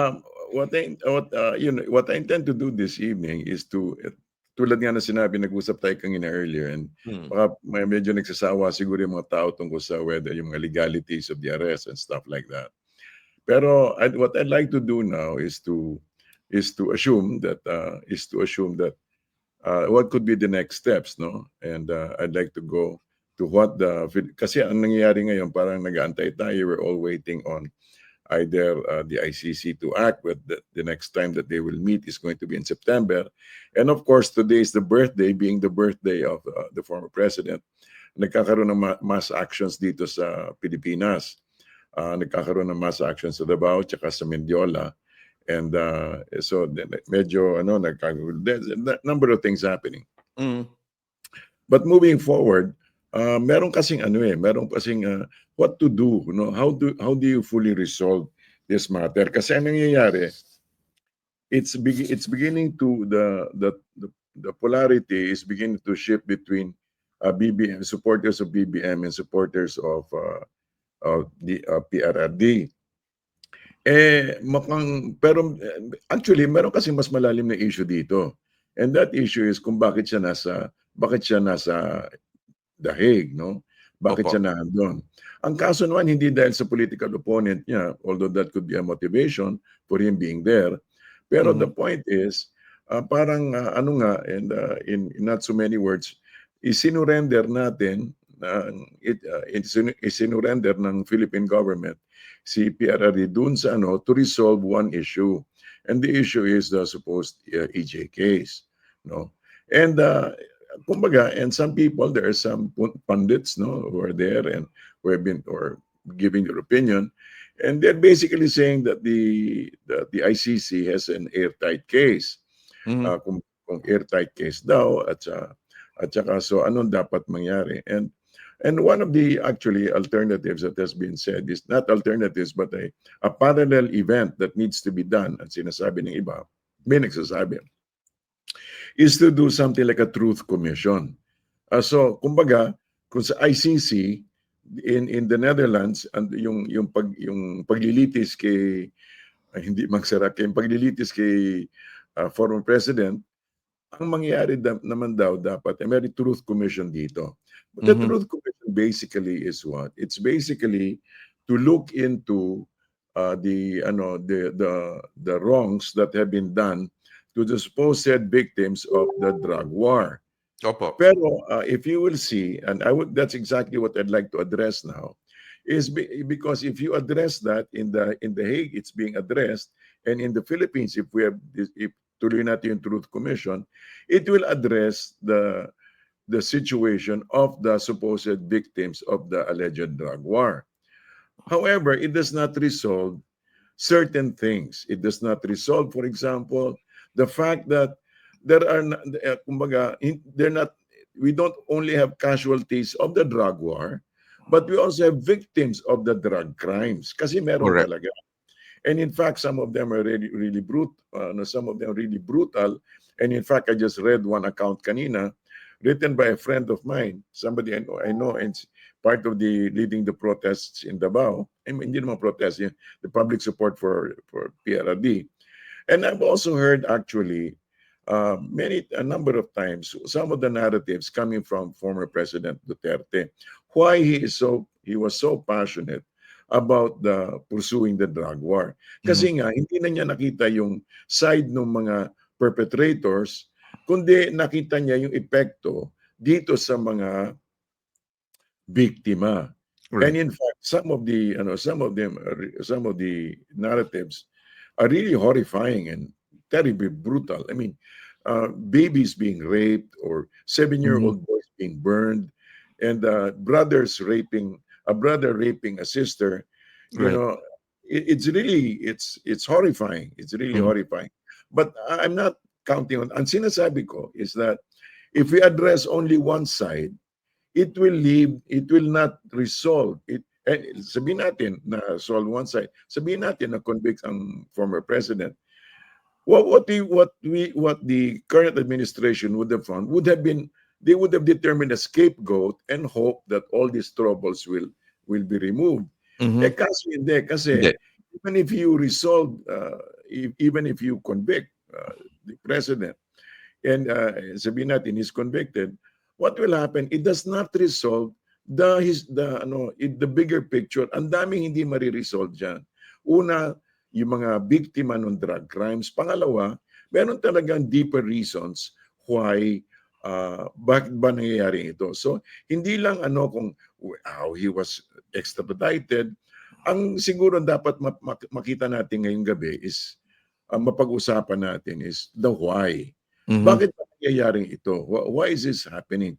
Um, what I intend to do this evening is to tulad nga na sinabi, nag-usap tayo kanina earlier, and Hmm. baka medyo nagsasawa siguro yung mga tao tungkol sa whether yung mga legalities of the arrest and stuff like that. Pero what I'd like to do now is to assume that what could be the next steps, no? And I'd like to go to kasi ang nangyayari ngayon, parang nag-aantay tayo, we're all waiting on either the ICC to act, but the next time that they will meet is going to be in September. And of course, today is the birthday, being the birthday of the former president. Nagkakaroon ng mass actions dito sa Pilipinas. Nagkakaroon ng mass actions sa Davao tsaka sa Mendiola. And so medyo there's a number of things happening. Mm. But moving forward, meron kasing what to do, how do you fully resolve this matter? Kasi ang nangyayari, it's beginning to the polarity is beginning to shift between BBM supporters of BBM and supporters of the PRRD. Pero actually meron kasi mas malalim na issue dito. And that issue is kung bakit siya nasa The Hague, no? Bakit Opo. siya nandun? Ang kaso naman, hindi dahil sa political opponent niya, although that could be a motivation for him being there. Pero the point is, in not so many words, isinurrender natin, isinurrender ng Philippine government si PRRD dun sa to resolve one issue. And the issue is the supposed EJ case, no? And kumbaga, and some people, there are some pundits, no, who are there and who have been or giving their opinion, and they're basically saying that the ICC has an airtight case. Kung airtight case daw at saka so anong dapat mangyari? And one of the actually alternatives that has been said is not alternatives but a parallel event that needs to be done, at sinasabi ng iba, may nagsasabi, is to do something like a truth commission. So kumbaga, kung sa ICC in the Netherlands, and yung paglilitis kay hindi magsarap yung paglilitis kay former president, ang mangyayari naman daw dapat may truth commission dito. But the truth commission basically is what? It's basically to look into the wrongs that have been done to the supposed victims of the drug war. Opo. Pero if you will see, and that's exactly what I'd like to address now, because if you address that in the Hague, it's being addressed, and in the Philippines, if tuloy natin yung Truth Commission, it will address the situation of the supposed victims of the alleged drug war. However, it does not resolve certain things. It does not resolve, for example, the fact that there are, kumbaga, we don't only have casualties of the drug war, but we also have victims of the drug crimes. Kasi meron Correct. talaga. And in fact, some of them are really, really brutal. Some of them are really brutal. And in fact, I just read one account kanina, written by a friend of mine, somebody I know, and part of the leading the protests in Davao. I mean, hindi naman protests, the public support for PRRD. And I've also heard actually a number of times some of the narratives coming from former President Duterte, why he was so passionate about pursuing the drug war. Kasi nga, hindi na niya nakita yung side ng mga perpetrators, kundi nakita niya yung epekto dito sa mga biktima. Right. And in fact, some of the narratives are really horrifying and terribly brutal. I mean, babies being raped or 7-year-old boys being burned, and brothers raping a brother raping a sister. You Right. know, it's horrifying. It's really horrifying. But I'm not counting on. Ang sinasabi ko is that if we address only one side, it will not resolve it. Sabihin natin na solve one side. Sabihin natin na convict ang former president. What the current administration would have found would have been, they would have determined a scapegoat and hope that all these troubles will be removed. Kaso hindi, kasi Hindi. even if you resolve, even if you convict the president, and sabihin natin he's convicted, what will happen? It does not resolve the bigger picture. Ang daming hindi mariresolve diyan. Una, yung mga biktima ng drug crimes. Pangalawa, meron talagang deeper reasons why bakit ba nangyayari ito. So, hindi lang kung how he was extradited. Ang siguro dapat makita natin ngayong gabi is mapag-usapan natin is the why. Mhm. Bakit ba nangyayaring ito? Why is this happening?